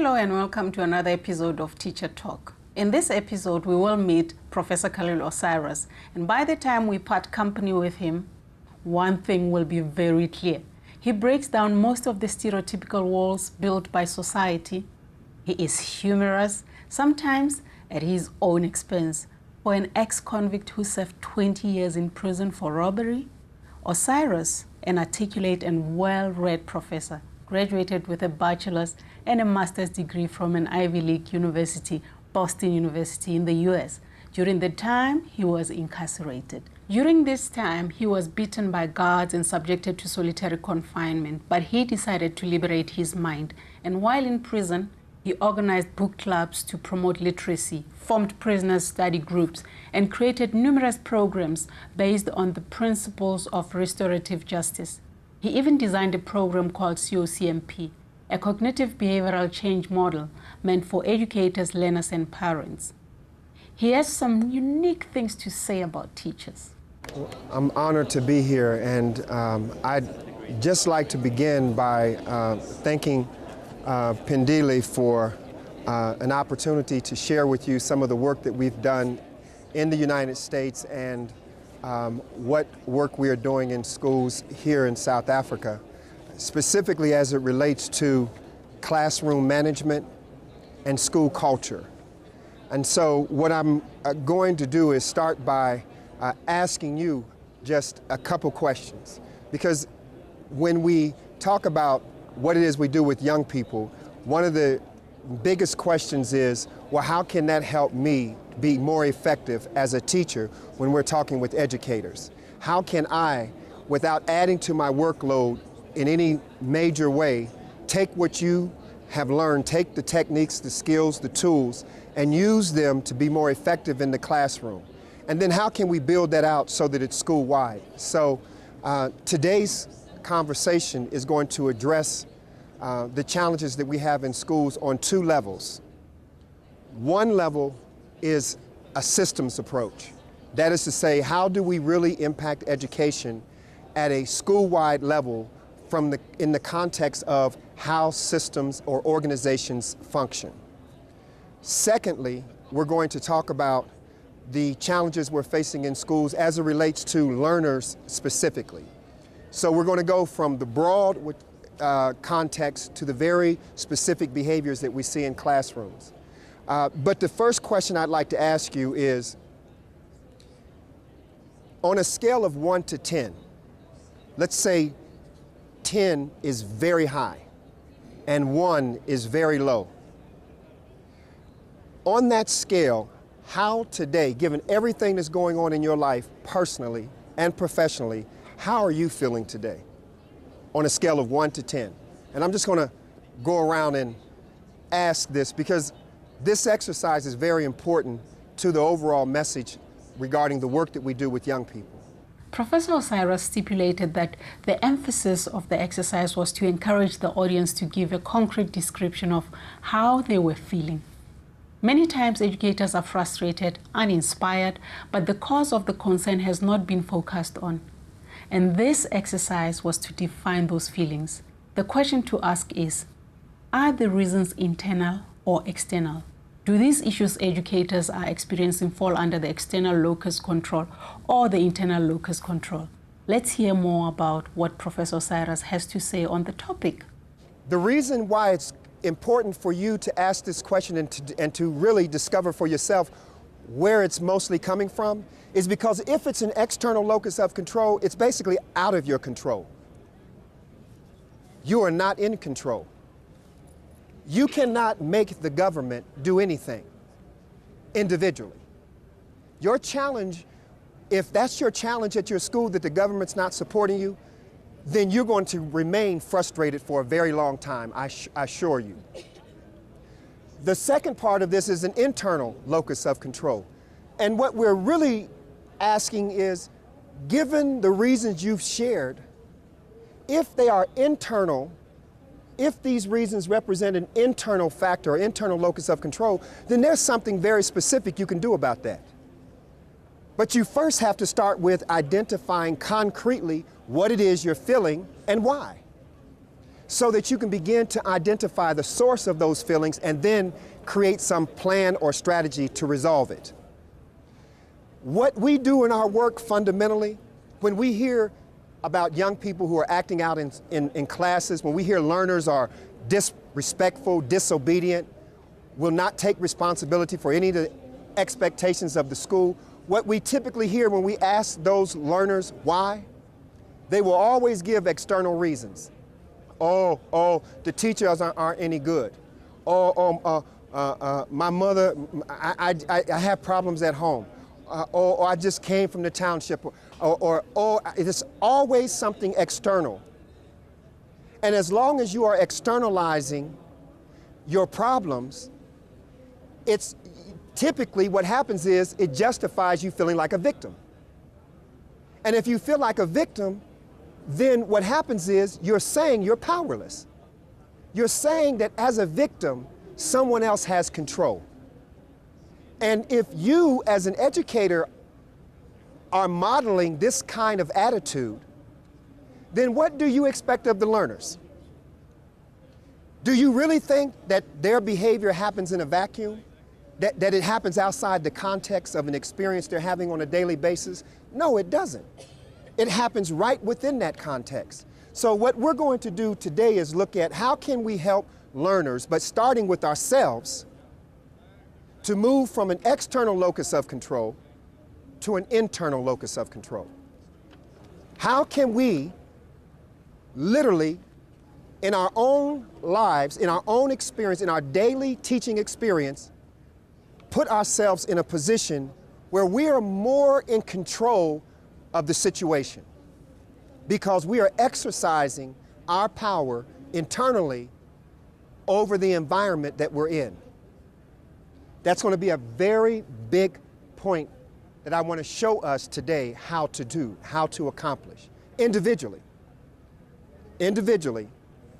Hello and welcome to another episode of Teacher Talk. In this episode, we will meet Professor Khalil Osiris, and by the time we part company with him, one thing will be very clear. He breaks down most of the stereotypical walls built by society. He is humorous, sometimes at his own expense. For an ex-convict who served 20 years in prison for robbery, Osiris, an articulate and well-read professor, graduated with a bachelor's and a master's degree from an Ivy League university, Boston University in the US, during the time he was incarcerated. During this time, he was beaten by guards and subjected to solitary confinement, but he decided to liberate his mind. And while in prison, he organized book clubs to promote literacy, formed prisoners' study groups, and created numerous programs based on the principles of restorative justice. He even designed a program called COCMP, a cognitive behavioral change model meant for educators, learners, and parents. He has some unique things to say about teachers. I'm honored to be here, and I'd just like to begin by thanking Phindile for an opportunity to share with you some of the work that we've done in the United States and what work we are doing in schools here in South Africa, specifically as it relates to classroom management and school culture. And so what I'm going to do is start by asking you just a couple questions, because when we talk about what it is we do with young people, one of the biggest questions is, well, how can that help me be more effective as a teacher when we're talking with educators? How can I, without adding to my workload in any major way, take what you have learned, take the techniques, the skills, the tools, and use them to be more effective in the classroom? And then how can we build that out so that it's school-wide? So today's conversation is going to address the challenges that we have in schools on two levels. One level is a systems approach. That is to say, how do we really impact education at a school-wide level in the context of how systems or organizations function? Secondly, we're going to talk about the challenges we're facing in schools as it relates to learners specifically. So we're going to go from the broad context to the very specific behaviors that we see in classrooms. But the first question I'd like to ask you is, on a scale of 1 to 10, let's say 10 is very high and 1 is very low. On that scale, how today, given everything that's going on in your life personally and professionally, how are you feeling today on a scale of 1 to 10? And I'm just going to go around and ask this because this exercise is very important to the overall message regarding the work that we do with young people. Professor Osiris stipulated that the emphasis of the exercise was to encourage the audience to give a concrete description of how they were feeling. Many times educators are frustrated, uninspired, but the cause of the concern has not been focused on. And this exercise was to define those feelings. The question to ask is, are the reasons internal or external? Do these issues educators are experiencing fall under the external locus control or the internal locus control? Let's hear more about what Professor Osiris has to say on the topic. The reason why it's important for you to ask this question and to really discover for yourself where it's mostly coming from is because if it's an external locus of control, it's basically out of your control. You are not in control. You cannot make the government do anything individually. Your challenge, if that's your challenge at your school, that the government's not supporting you, then you're going to remain frustrated for a very long time, I assure you. The second part of this is an internal locus of control. And what we're really asking is, given the reasons you've shared, if they are internal, if these reasons represent an internal factor or internal locus of control, then there's something very specific you can do about that. But you first have to start with identifying concretely what it is you're feeling and why. so that you can begin to identify the source of those feelings and then create some plan or strategy to resolve it. What we do in our work fundamentally, when we hear about young people who are acting out in classes, when we hear learners are disrespectful, disobedient, will not take responsibility for any of the expectations of the school, what we typically hear when we ask those learners why, they will always give external reasons. Oh, the teachers aren't any good. My mother, I have problems at home. Or I just came from the township. Or it is always something external. And as long as you are externalizing your problems, it's typically what happens is it justifies you feeling like a victim. And if you feel like a victim, then what happens is you're saying you're powerless. You're saying that as a victim, someone else has control. And if you, as an educator, are modeling this kind of attitude, then what do you expect of the learners? Do you really think that their behavior happens in a vacuum? That it happens outside the context of an experience they're having on a daily basis? No, it doesn't. It happens right within that context. So what we're going to do today is look at how can we help learners, but starting with ourselves, to move from an external locus of control to an internal locus of control. How can we literally, in our own lives, in our own experience, in our daily teaching experience, put ourselves in a position where we are more in control of the situation because we are exercising our power internally over the environment that we're in. That's going to be a very big point that I want to show us today how to do, how to accomplish, individually,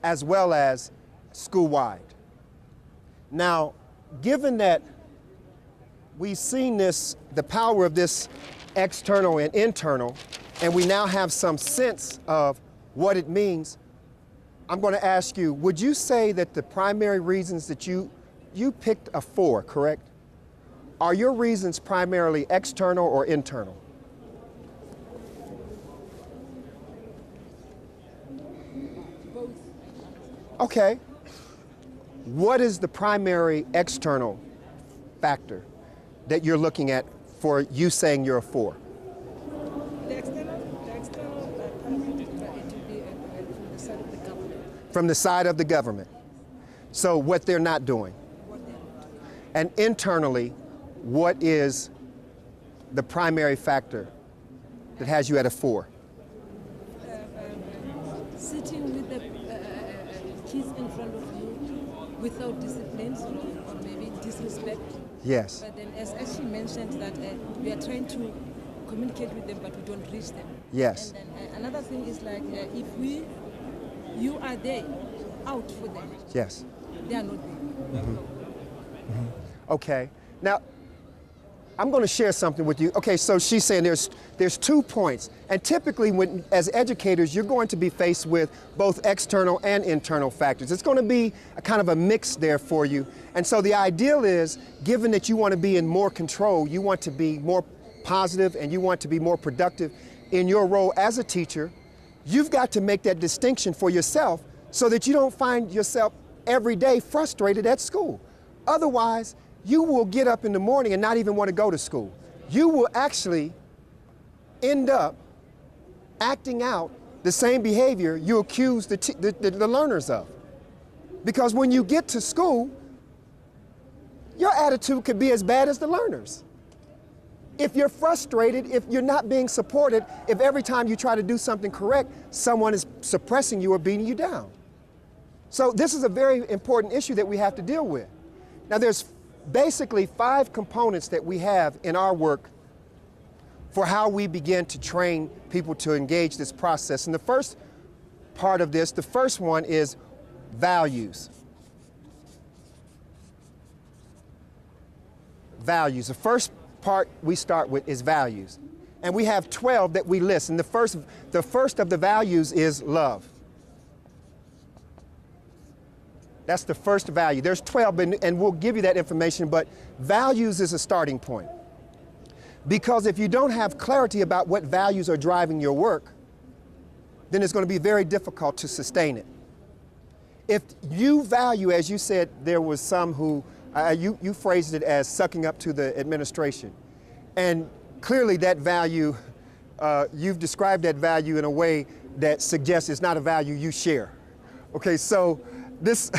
as well as school-wide. Now, given that we've seen the power of this external and internal, and we now have some sense of what it means, I'm going to ask you, would you say that the primary reasons that you picked a 4, correct? Are your reasons primarily external or internal? Both. Okay. What is the primary external factor that you're looking at for you saying you're a 4? The external part of it will be from the side of the government. From the side of the government. So what they're not doing. And internally, what is the primary factor that has you at a 4? Sitting with the kids in front of you without discipline or maybe disrespect. Yes. But then as she mentioned that we are trying to communicate with them but we don't reach them. Yes. And then another thing is like if you are there out for them. Yes. They are not there. Mm-hmm. Mm-hmm. Okay. Now, I'm going to share something with you. Okay, so she's saying there's 2 points. And typically, as educators, you're going to be faced with both external and internal factors. It's going to be a kind of a mix there for you. And so the ideal is, given that you want to be in more control, you want to be more positive and you want to be more productive in your role as a teacher, you've got to make that distinction for yourself so that you don't find yourself every day frustrated at school. Otherwise, you will get up in the morning and not even want to go to school. You will actually end up acting out the same behavior you accuse the learners of. Because when you get to school, your attitude could be as bad as the learners. If you're frustrated, if you're not being supported, if every time you try to do something correct, someone is suppressing you or beating you down. So this is a very important issue that we have to deal with. Now there's basically 5 components that we have in our work for how we begin to train people to engage this process. And the first part of this, the first one is values. Values. The first part we start with is values. And we have 12 that we list. And the first of the values is love. That's the first value. There's 12, and we'll give you that information, but values is a starting point. Because if you don't have clarity about what values are driving your work, then it's going to be very difficult to sustain it. If you value, as you said, there was some who, you phrased it as sucking up to the administration. And clearly that value, you've described that value in a way that suggests it's not a value you share. Okay, so this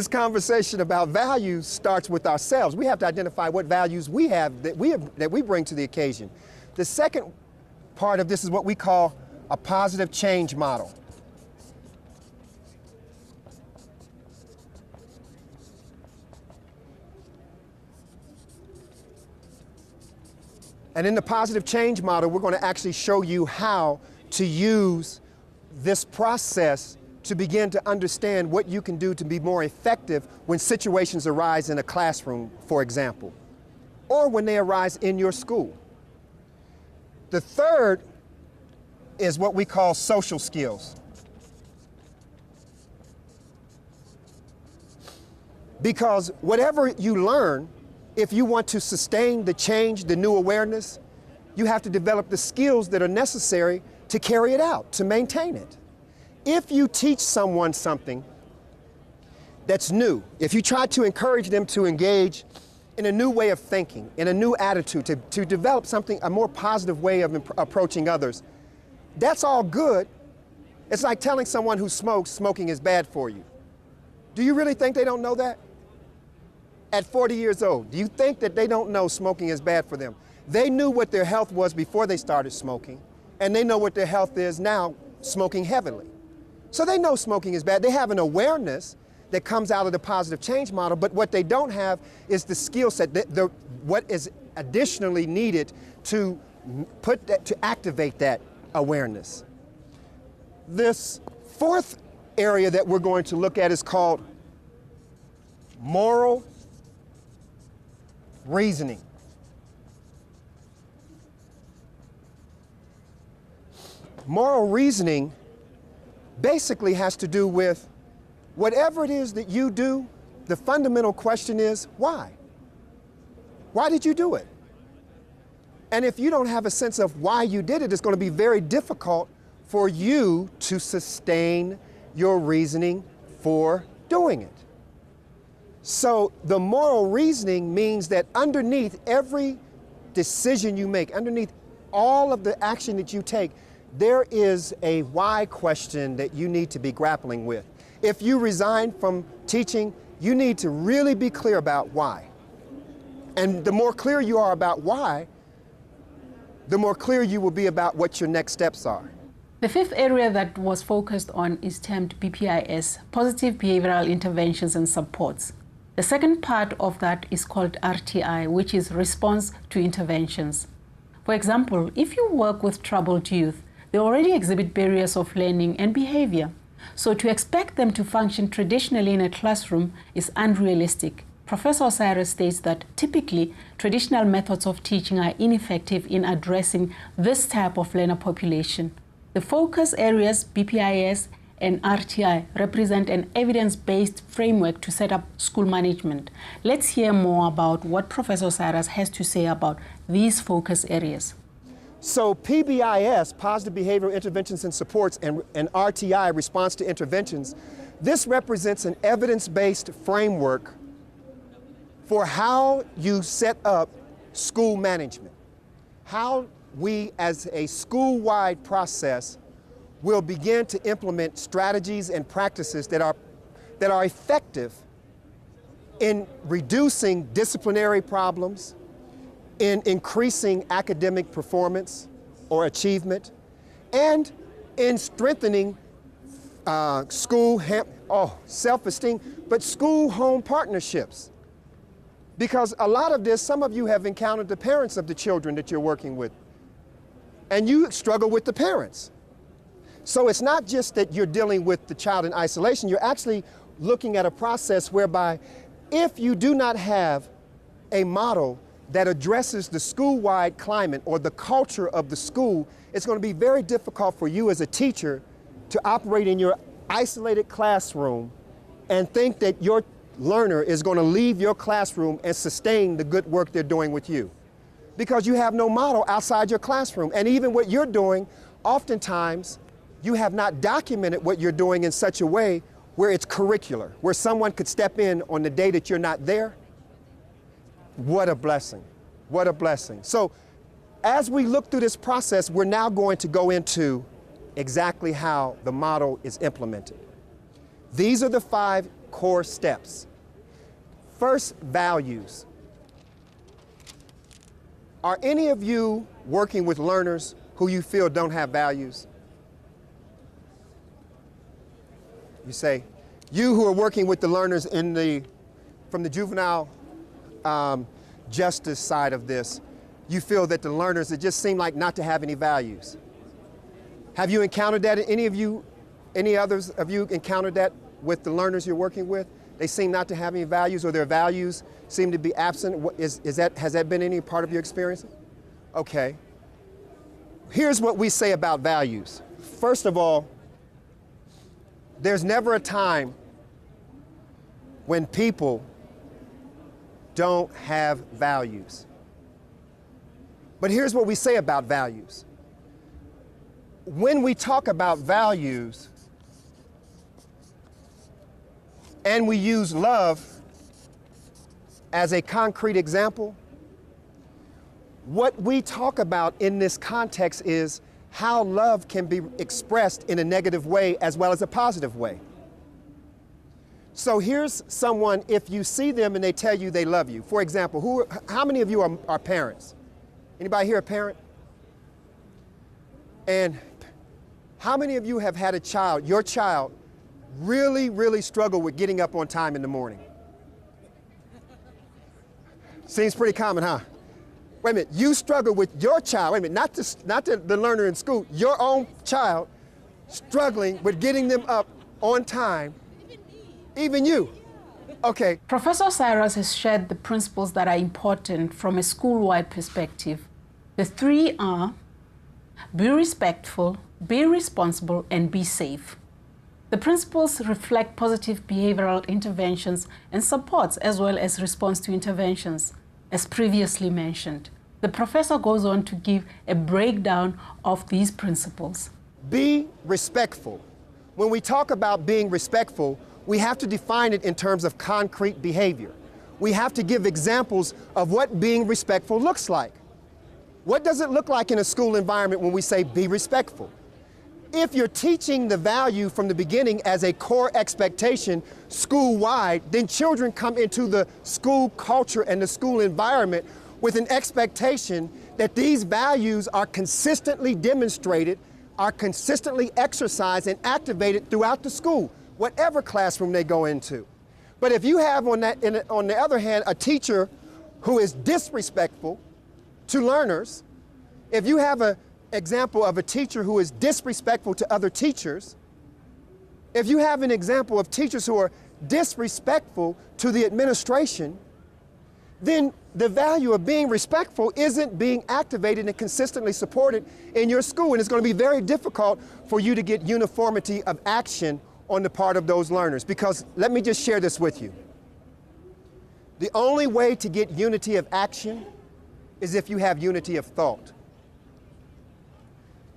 conversation about values starts with ourselves. We have to identify what values we have that we bring to the occasion. The second part of this is what we call a positive change model. And in the positive change model, we're going to actually show you how to use this process to begin to understand what you can do to be more effective when situations arise in a classroom, for example, or when they arise in your school. The third is what we call social skills. Because whatever you learn, if you want to sustain the change, the new awareness, you have to develop the skills that are necessary to carry it out, to maintain it. If you teach someone something that's new, if you try to encourage them to engage in a new way of thinking, in a new attitude, to develop something, a more positive way of approaching others, that's all good. It's like telling someone who smokes, smoking is bad for you. Do you really think they don't know that? At 40 years old, do you think that they don't know smoking is bad for them? They knew what their health was before they started smoking, and they know what their health is now, smoking heavily. So they know smoking is bad. They have an awareness that comes out of the positive change model, but what they don't have is the skill set, what is additionally needed to activate that awareness. This fourth area that we're going to look at is called moral reasoning. Moral reasoning basically has to do with whatever it is that you do, the fundamental question is, why? Why did you do it? And if you don't have a sense of why you did it, it's going to be very difficult for you to sustain your reasoning for doing it. So the moral reasoning means that underneath every decision you make, underneath all of the action that you take, there is a why question that you need to be grappling with. If you resign from teaching, you need to really be clear about why. And the more clear you are about why, the more clear you will be about what your next steps are. The fifth area that was focused on is termed BPIS, Positive Behavioral Interventions and Supports. The second part of that is called RTI, which is Response to Interventions. For example, if you work with troubled youth, they already exhibit barriers of learning and behavior. So to expect them to function traditionally in a classroom is unrealistic. Professor Osiris states that typically traditional methods of teaching are ineffective in addressing this type of learner population. The focus areas, BPIS and RTI, represent an evidence-based framework to set up school management. Let's hear more about what Professor Osiris has to say about these focus areas. So PBIS, Positive Behavioral Interventions and Supports, and RTI, Response to Interventions, this represents an evidence-based framework for how you set up school management, how we as a school-wide process will begin to implement strategies and practices that are effective in reducing disciplinary problems, in increasing academic performance or achievement, and in strengthening self-esteem, but school-home partnerships. Because a lot of this, some of you have encountered the parents of the children that you're working with, and you struggle with the parents. So it's not just that you're dealing with the child in isolation, you're actually looking at a process whereby if you do not have a model that addresses the school-wide climate or the culture of the school, it's going to be very difficult for you as a teacher to operate in your isolated classroom and think that your learner is going to leave your classroom and sustain the good work they're doing with you. Because you have no model outside your classroom. And even what you're doing, oftentimes, you have not documented what you're doing in such a way where it's curricular, where someone could step in on the day that you're not there. What a blessing. What a blessing. So as we look through this process, we're now going to go into exactly how the model is implemented. These are the 5 core steps. First, values. Are any of you working with learners who you feel don't have values? You say, you who are working with the learners from the juvenile justice side of this, you feel that the learners, that just seem like not to have any values. Have you encountered that? Any others of you encountered that with the learners you're working with? They seem not to have any values, or their values seem to be absent. Has that been any part of your experience? Okay. Here's what we say about values. First of all, there's never a time when people don't have values. But here's what we say about values. When we talk about values and we use love as a concrete example, what we talk about in this context is how love can be expressed in a negative way as well as a positive way. So here's someone, if you see them and they tell you they love you. For example, how many of you are parents? Anybody here a parent? And how many of you have had a child, your child, really, really struggle with getting up on time in the morning? Seems pretty common, huh? Wait a minute, you struggle with your child, wait a minute, not the learner in school, your own child struggling with getting them up on time. Even you. Okay. Professor Osiris has shared the principles that are important from a school-wide perspective. The 3 are: be respectful, be responsible, and be safe. The principles reflect positive behavioral interventions and supports as well as response to interventions, as previously mentioned. The professor goes on to give a breakdown of these principles. Be respectful. When we talk about being respectful, we have to define it in terms of concrete behavior. We have to give examples of what being respectful looks like. What does it look like in a school environment when we say be respectful? If you're teaching the value from the beginning as a core expectation school-wide, then children come into the school culture and the school environment with an expectation that these values are consistently demonstrated, are consistently exercised and activated throughout the school, whatever classroom they go into. But if you have on the other hand, a teacher who is disrespectful to learners, if you have an example of a teacher who is disrespectful to other teachers, if you have an example of teachers who are disrespectful to the administration, then the value of being respectful isn't being activated and consistently supported in your school. And it's going to be very difficult for you to get uniformity of action on the part of those learners. Because let me just share this with you. The only way to get unity of action is if you have unity of thought.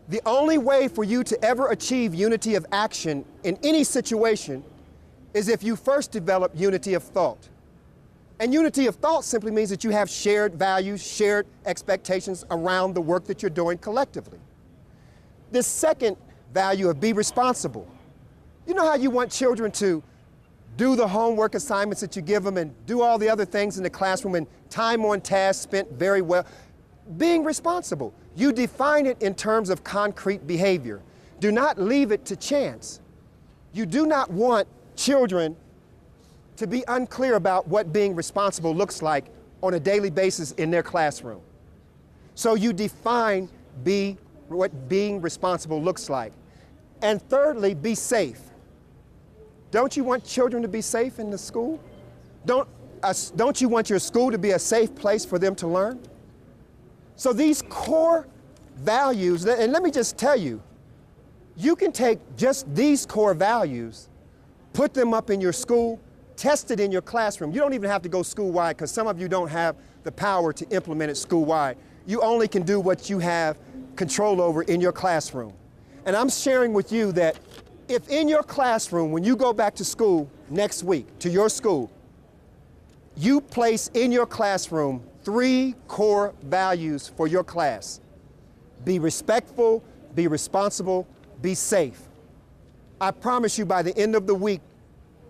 The only way for you to ever achieve unity of action in any situation is if you first develop unity of thought. And unity of thought simply means that you have shared values, shared expectations around the work that you're doing collectively. This second value of be responsible. You know how you want children to do the homework assignments that you give them and do all the other things in the classroom and time on task spent very well? Being responsible. You define it in terms of concrete behavior. Do not leave it to chance. You do not want children to be unclear about what being responsible looks like on a daily basis in their classroom. So you define what being responsible looks like. And thirdly, be safe. Don't you want children to be safe in the school? Don't you want your school to be a safe place for them to learn? So these core values, and let me just tell you, you can take just these core values put them up in your school, test it in your classroom. You don't even have to go school-wide because some of you don't have the power to implement it school-wide. You only can do what you have control over in your classroom. And I'm sharing with you that if in your classroom, when you go back to school next week, to your school, you place in your classroom 3 core values for your class. Be respectful, be responsible, be safe. I promise you by the end of the week,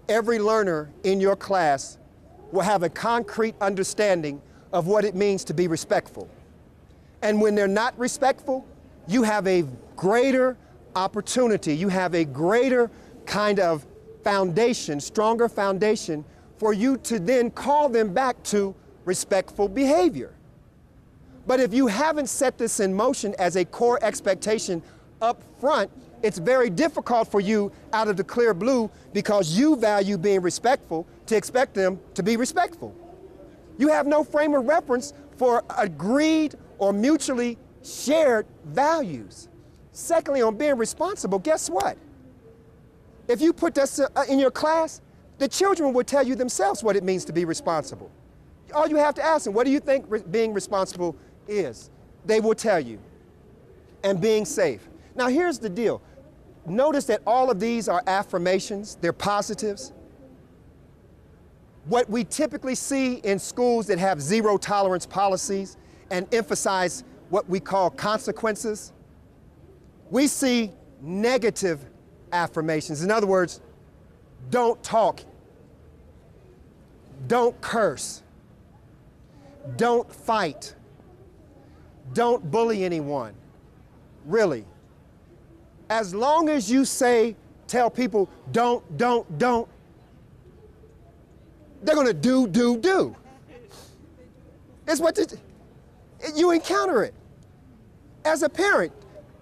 every learner in your class will have a concrete understanding of what it means to be respectful. And when they're not respectful, you have a greater opportunity, you have a greater kind of foundation, stronger foundation for you to then call them back to respectful behavior. But if you haven't set this in motion as a core expectation up front, it's very difficult for you out of the clear blue, because you value being respectful, to expect them to be respectful. You have no frame of reference for agreed or mutually shared values. Secondly, on being responsible, guess what? If you put this in your class, the children will tell you themselves what it means to be responsible. All you have to ask them, what do you think being responsible is? They will tell you. And being safe. Now here's the deal. Notice that all of these are affirmations, they're positives. What we typically see in schools that have zero tolerance policies and emphasize what we call consequences, we see negative affirmations. In other words, don't talk, don't curse, don't fight, don't bully anyone. Really. As long as you tell people, don't, they're gonna do. It's what you encounter it. As a parent,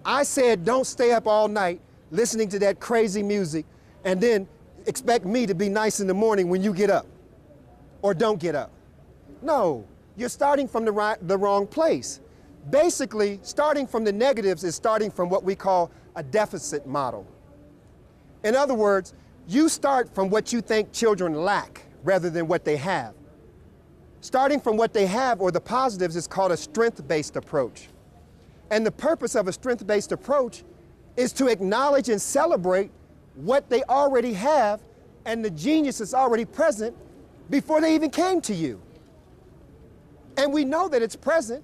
I said, don't stay up all night listening to that crazy music and then expect me to be nice in the morning when you get up or don't get up. No, you're starting from the wrong place. Basically, starting from the negatives is starting from what we call a deficit model. In other words, you start from what you think children lack rather than what they have. Starting from what they have, or the positives, is called a strength-based approach. And the purpose of a strength-based approach is to acknowledge and celebrate what they already have and the genius is already present before they even came to you. And we know that it's present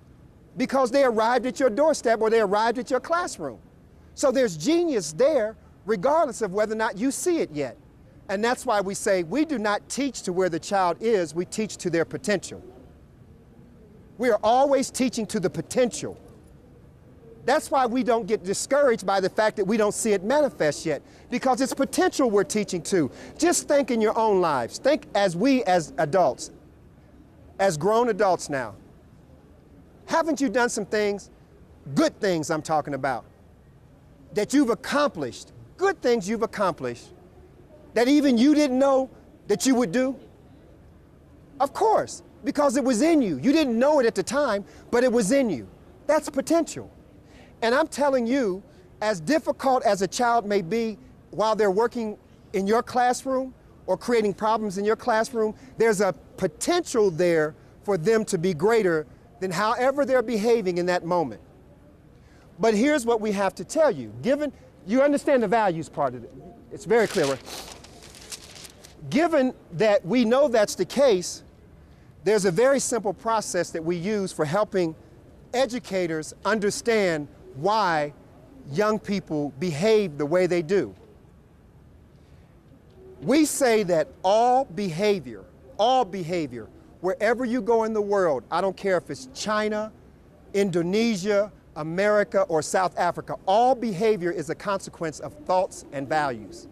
because they arrived at your doorstep or they arrived at your classroom. So there's genius there regardless of whether or not you see it yet. And that's why we say we do not teach to where the child is, we teach to their potential. We are always teaching to the potential. That's why we don't get discouraged by the fact that we don't see it manifest yet, because it's potential we're teaching to. Just think in your own lives. Think as adults, as grown adults now. Haven't you done some things, good things I'm talking about, that you've accomplished, good things you've accomplished, that even you didn't know that you would do? Of course, because it was in you. You didn't know it at the time, but it was in you. That's potential. And I'm telling you, as difficult as a child may be while they're working in your classroom or creating problems in your classroom, there's a potential there for them to be greater than however they're behaving in that moment. But here's what we have to tell you. Given, you understand the values part of it. It's very clear, right? Given that we know that's the case, there's a very simple process that we use for helping educators understand why young people behave the way they do. We say that all behavior, wherever you go in the world, I don't care if it's China, Indonesia, America, or South Africa, all behavior is a consequence of thoughts and values.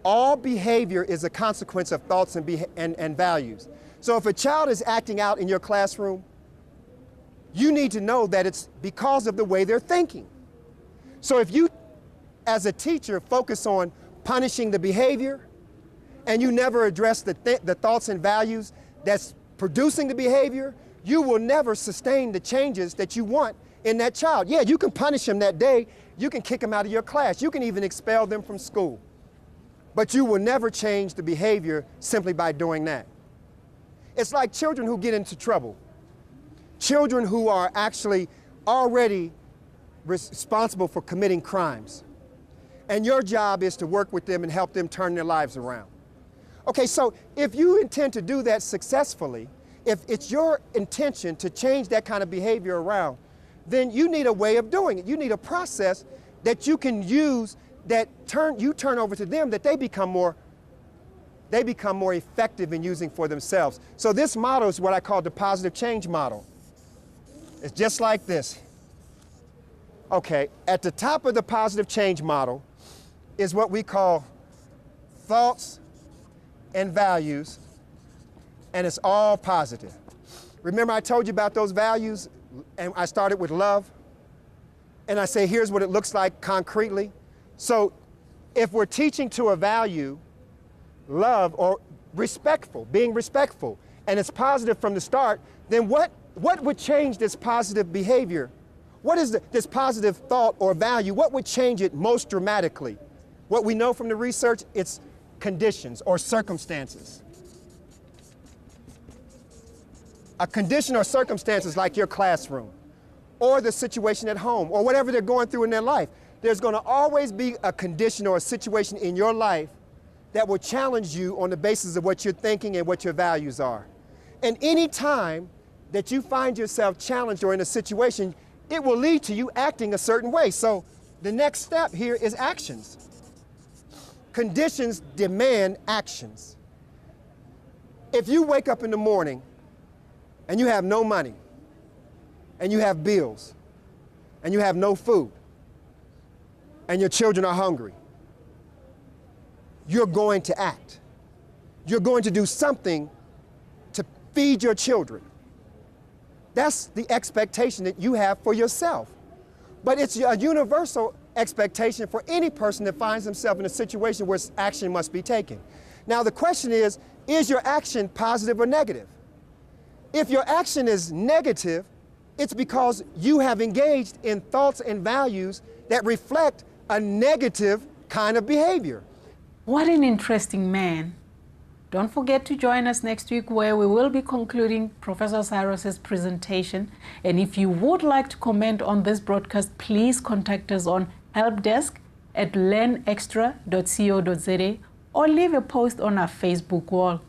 All behavior is a consequence of thoughts and values. So if a child is acting out in your classroom, you need to know that it's because of the way they're thinking. So if you, as a teacher, focus on punishing the behavior and you never address the thoughts and values that's producing the behavior, you will never sustain the changes that you want in that child. Yeah, you can punish them that day. You can kick them out of your class. You can even expel them from school. but you will never change the behavior simply by doing that. It's like children who get into trouble. Children who are actually already responsible for committing crimes. And your job is to work with them and help them turn their lives around. Okay, so if you intend to do that successfully, if it's your intention to change that kind of behavior around, then you need a way of doing it. You need a process that you can use that you turn over to them, that they become more effective in using for themselves. So this model is what I call the positive change model. It's just like this. Okay, at the top of the positive change model is what we call thoughts and values, and it's all positive. Remember I told you about those values, and I started with love, and I say here's what it looks like concretely. So if we're teaching to a value, love or respectful, being respectful, and it's positive from the start, then what would change this positive behavior? What is this positive thought or value? What would change it most dramatically? What we know from the research, it's conditions or circumstances. A condition or circumstances like your classroom or the situation at home or whatever they're going through in their life. There's going to always be a condition or a situation in your life that will challenge you on the basis of what you're thinking and what your values are. And any time that you find yourself challenged or in a situation, it will lead to you acting a certain way. So the next step here is actions. Conditions demand actions. If you wake up in the morning and you have no money, and you have bills, and you have no food, and your children are hungry, you're going to act. You're going to do something to feed your children. That's the expectation that you have for yourself. But it's a universal expectation for any person that finds himself in a situation where action must be taken. Now the question is your action positive or negative? If your action is negative, it's because you have engaged in thoughts and values that reflect a negative kind of behavior. What an interesting man. Don't forget to join us next week where we will be concluding Professor Osiris' presentation. And if you would like to comment on this broadcast, please contact us on helpdesk@learnextra.co.za or leave a post on our Facebook wall.